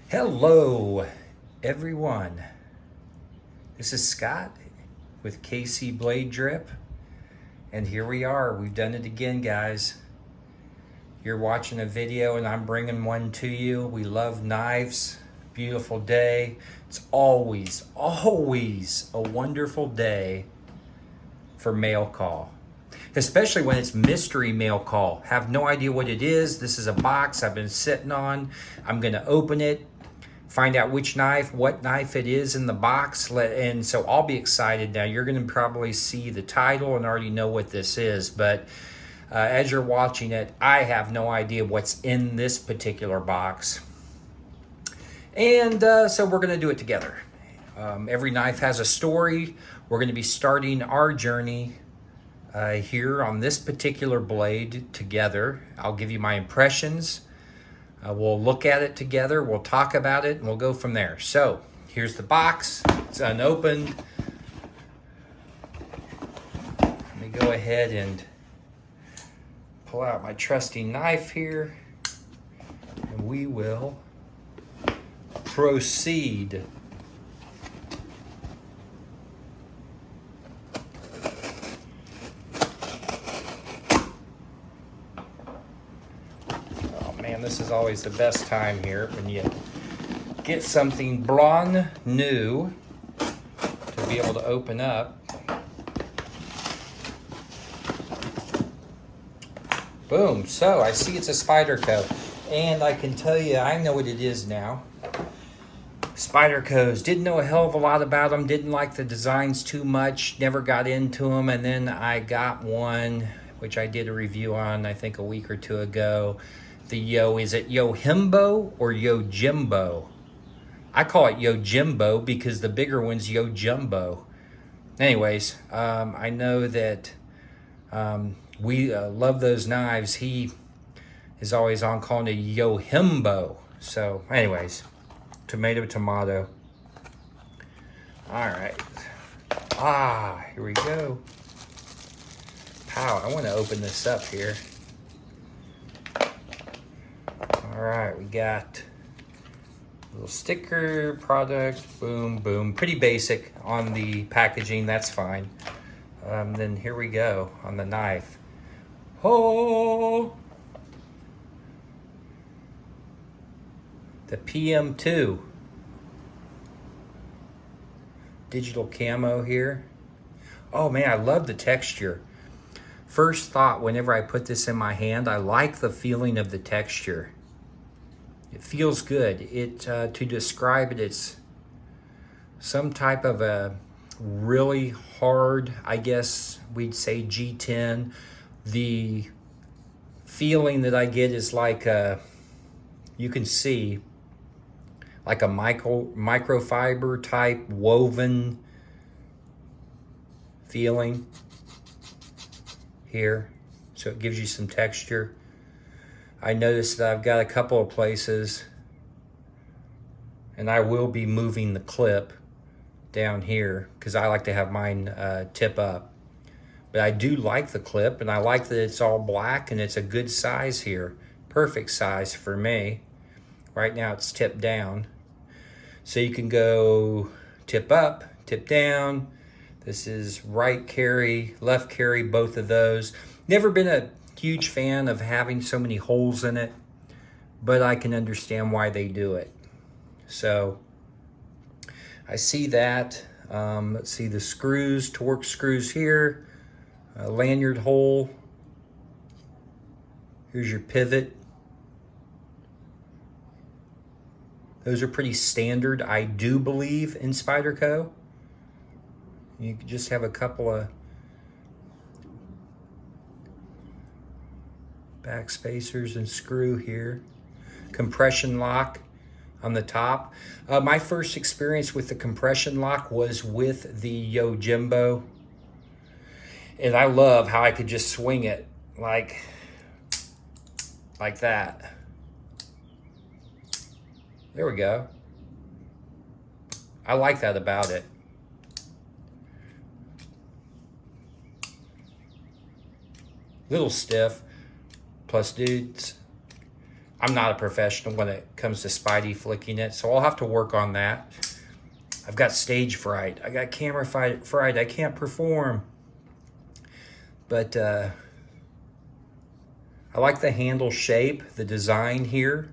Hello, everyone. This is Scott with KC Blade Drip, and here we are. We've done it again, guys. You're watching a video, and I'm bringing one to you. We love knives. Beautiful day. It's always a wonderful day for mail call, especially when it's mystery mail call. Have no idea what it is. This is a box I've been sitting on. I'm gonna open it, find out what knife it is in the box, and so I'll be excited. Now you're gonna probably see the title and already know what this is, but as you're watching it, I have no idea what's in this particular box. And so we're gonna do it together. Every knife has a story. We're gonna be starting our journey here on this particular blade together. I'll give you my impressions. We'll look at it together, we'll talk about it, and we'll go from there. So, here's the box. It's unopened. Let me go ahead and pull out my trusty knife here, and we will proceed. This is always the best time here when you get something brand new to be able to open up. Boom. So I see it's a Spyderco, and I can tell you I know what it is now. Spydercos, didn't know a hell of a lot about them, didn't like the designs too much, never got into them, and then I got one which I did a review on I think a week or two ago. Is it Yojimbo or Yojimbo? I call it Yojimbo because the bigger one's Yojimbo. Anyways, I know that we love those knives. He is always on calling it Yojimbo. So anyways, tomato. All right. Here we go. Pow, I want to open this up here. All right, we got a little sticker, product, boom, boom. Pretty basic on the packaging, that's fine. Then here we go on the knife. Oh! The PM2. Digital camo here. Oh man, I love the texture. First thought whenever I put this in my hand, I like the feeling of the texture. It feels good. To describe it, it's some type of a really hard, I guess we'd say G10. The feeling that I get is like you can see, like a microfiber type woven feeling here. So it gives you some texture. I noticed that I've got a couple of places, and I will be moving the clip down here because I like to have mine tip up. But I do like the clip, and I like that it's all black and it's a good size here. Perfect size for me. Right now it's tipped down. So you can go tip up, tip down. This is right carry, left carry, both of those. Never been a huge fan of having so many holes in it, but I can understand why they do it. So I see that. Let's see the screws, torque screws here, a lanyard hole. Here's your pivot. Those are pretty standard, I do believe, in Spyderco. You can just have a couple of back spacers and screw here. Compression lock on the top. My first experience with the compression lock was with the Yojimbo, and I love how I could just swing it like that. There we go. I like that about it. Little stiff. Plus, dudes, I'm not a professional when it comes to Spidey flicking it, so I'll have to work on that. I've got stage fright. I got camera fright. I can't perform. But I like the handle shape, the design here.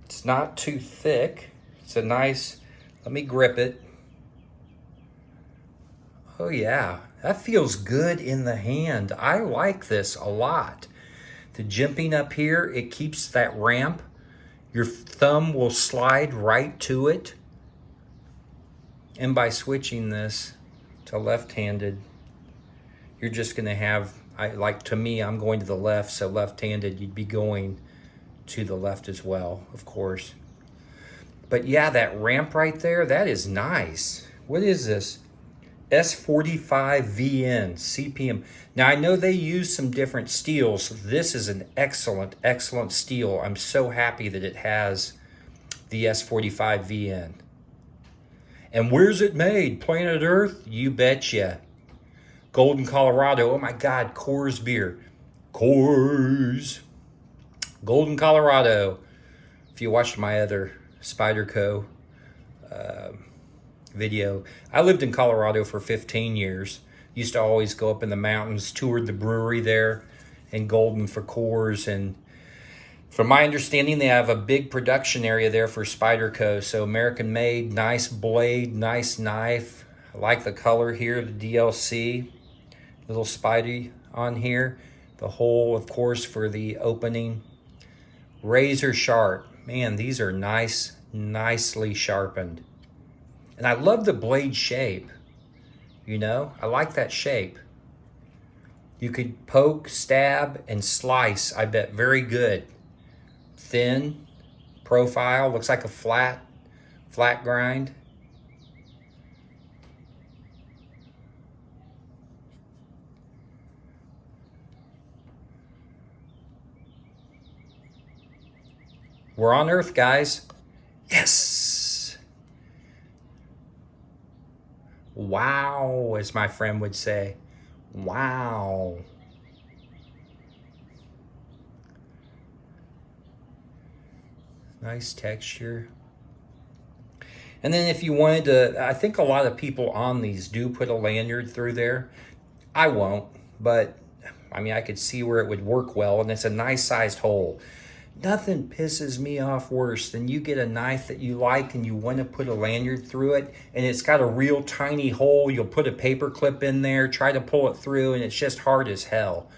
It's not too thick. It's a nice, let me grip it. Oh yeah, that feels good in the hand. I like this a lot. The jimping up here, it keeps that ramp. Your thumb will slide right to it. And by switching this to left-handed, you're just gonna have, like to me, I'm going to the left, so left-handed, you'd be going to the left as well, of course. But yeah, that ramp right there, that is nice. What is this? S45VN CPM. Now I know they use some different steels. This is an excellent, excellent steel. I'm so happy that it has the S45VN. And where's it made? Planet Earth? You betcha. Golden, Colorado. Oh my God, Coors beer. Coors. Golden, Colorado. If you watched my other Spyderco video. I lived in Colorado for 15 years. Used to always go up in the mountains, toured the brewery there in Golden for Coors. And from my understanding, they have a big production area there for Spyderco. So American made, nice blade, nice knife. I like the color here, the DLC. Little Spidey on here. The hole, of course, for the opening. Razor sharp. Man, these are nice, nicely sharpened. And I love the blade shape, you know? I like that shape. You could poke, stab, and slice, I bet, very good. Thin profile, looks like a flat grind. We're on Earth, guys. Yes! Wow, as my friend would say. Wow. Nice texture. And then if you wanted to, I think a lot of people on these do put a lanyard through there. I won't, but I mean, I could see where it would work well, and it's a nice sized hole. Nothing pisses me off worse than you get a knife that you like and you want to put a lanyard through it and it's got a real tiny hole. You'll put a paper clip in there, try to pull it through, and it's just hard as hell.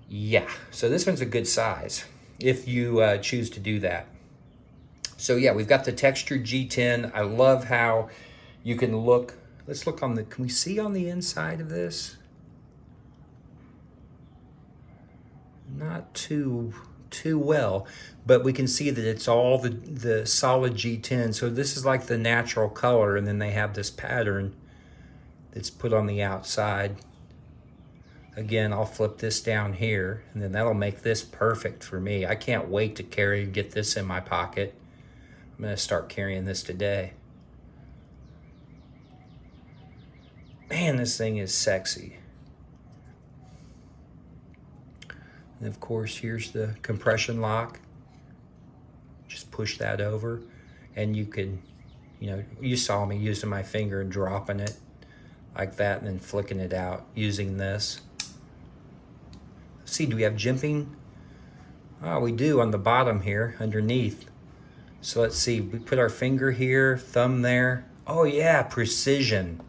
Yeah, so this one's a good size if you choose to do that. So yeah, we've got the textured G10. I love how you can look. Let's look on the, can we see on the inside of this? Not too well, but we can see that it's all the solid G10. So this is like the natural color, and then they have this pattern that's put on the outside. Again, I'll flip this down here, and then that'll make this perfect for me. I can't wait to carry and get this in my pocket. I'm gonna start carrying this today. Man, this thing is sexy. And of course, here's the compression lock. Just push that over, and you can, you know, you saw me using my finger and dropping it like that and then flicking it out using this. Let's see, do we have jimping? Oh, we do on the bottom here underneath. So let's see, we put our finger here, thumb there. Oh yeah, precision.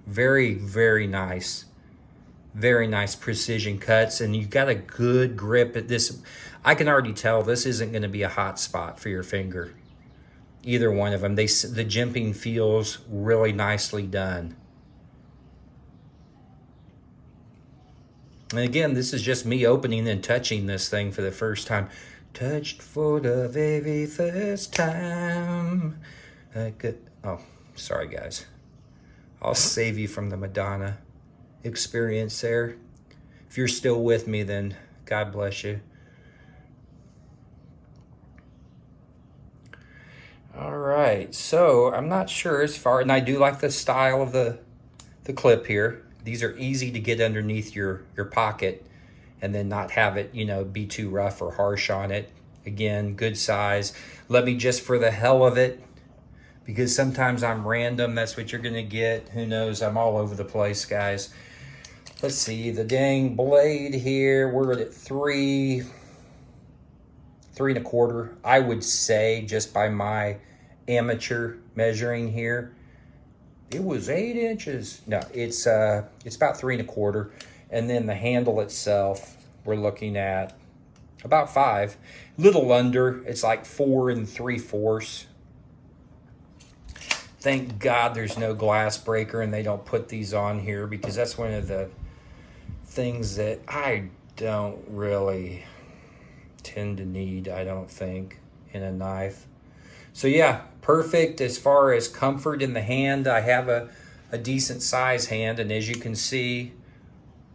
Very, very nice. Very nice precision cuts, and you've got a good grip at this. I can already tell this isn't going to be a hot spot for your finger. Either one of them. The jimping feels really nicely done. And again, this is just me opening and touching this thing for the first time. Touched for the very first time. Oh, sorry guys. I'll save you from the Madonna experience there. If you're still with me, then God bless you. All right, so I'm not sure as far, and I do like the style of the clip here. These are easy to get underneath your pocket and then not have it, you know, be too rough or harsh on it. Again, good size. Let me just, for the hell of it, because sometimes I'm random, that's what you're gonna get. Who knows, I'm all over the place, guys. Let's see, the dang blade here, we're at 3.25. I would say, just by my amateur measuring here, it was 8 inches. No, it's about 3.25. And then the handle itself, we're looking at about 5, little under. It's like 4 3/4. Thank God there's no glass breaker and they don't put these on here, because that's one of the things that I don't really tend to need, I don't think, in a knife. So yeah, perfect as far as comfort in the hand. I have a decent size hand, and as you can see,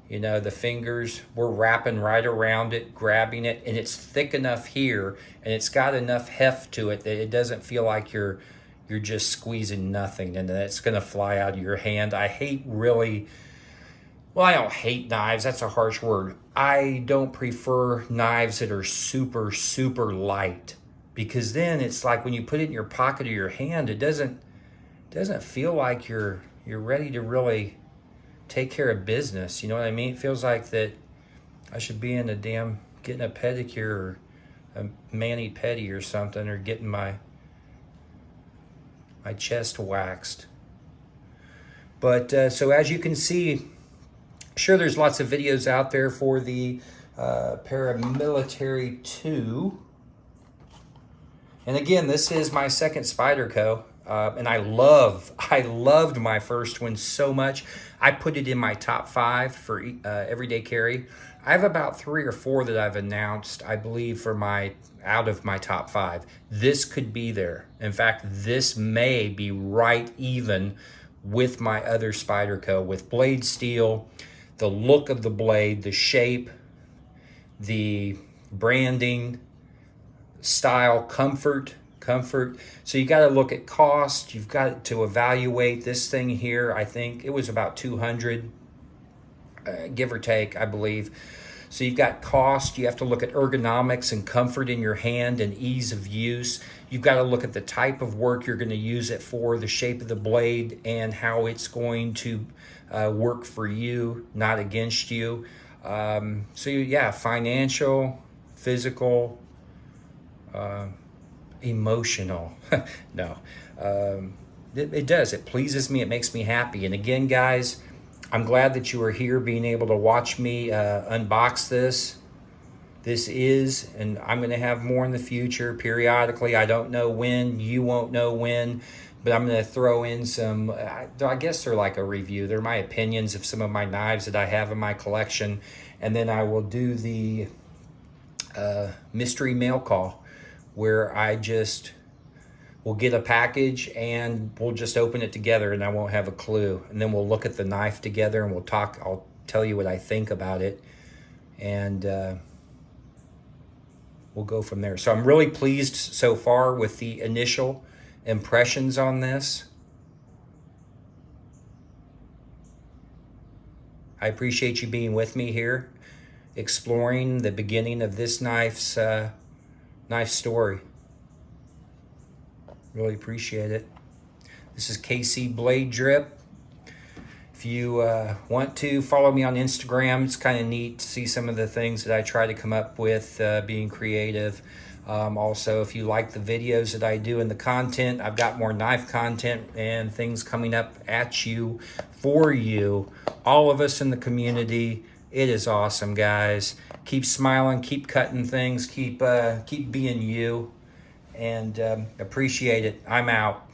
you know, the fingers, we're wrapping right around it, grabbing it, and it's thick enough here, and it's got enough heft to it that it doesn't feel like you're just squeezing nothing and it's gonna fly out of your hand. I hate really, well, I don't hate knives, that's a harsh word. I don't prefer knives that are super, super light, because then it's like when you put it in your pocket of your hand, it doesn't feel like you're ready to really take care of business. You know what I mean? It feels like that I should be in getting a pedicure or a mani-pedi or something, or getting my chest waxed. But so as you can see, sure, there's lots of videos out there for the Paramilitary 2. And again, this is my second Spyderco. And I loved my first one so much. I put it in my top 5 for everyday carry. I have about 3 or 4 that I've announced, I believe, for out of my top 5. This could be there. In fact, this may be right even with my other Spyderco, with blade steel, the look of the blade, the shape, the branding, style, comfort. So you got to look at cost. You've got to evaluate this thing here. I think it was about 200, give or take, I believe. So you've got cost. You have to look at ergonomics and comfort in your hand and ease of use. You've got to look at the type of work you're going to use it for, the shape of the blade, and how it's going to work for you, not against you. So yeah, financial, physical, emotional. No, it does. It pleases me. It makes me happy. And again, guys, I'm glad that you are here, being able to watch me unbox this. This is, and I'm going to have more in the future periodically. I don't know when. You won't know when. But I'm going to throw in some, I guess they're like a review. They're my opinions of some of my knives that I have in my collection. And then I will do the mystery mail call, where I just will get a package and we'll just open it together, and I won't have a clue. And then we'll look at the knife together and we'll talk. I'll tell you what I think about it, and we'll go from there. So I'm really pleased so far with the initial impressions on this. I appreciate you being with me here, exploring the beginning of this knife's knife story. Really appreciate it. This is KC Blade Drip. If you want to follow me on Instagram, it's kind of neat to see some of the things that I try to come up with, being creative. Also, if you like the videos that I do and the content, I've got more knife content and things coming up at you, for you, all of us in the community. It is awesome, guys. Keep smiling, keep cutting things, keep being you, and appreciate it. I'm out.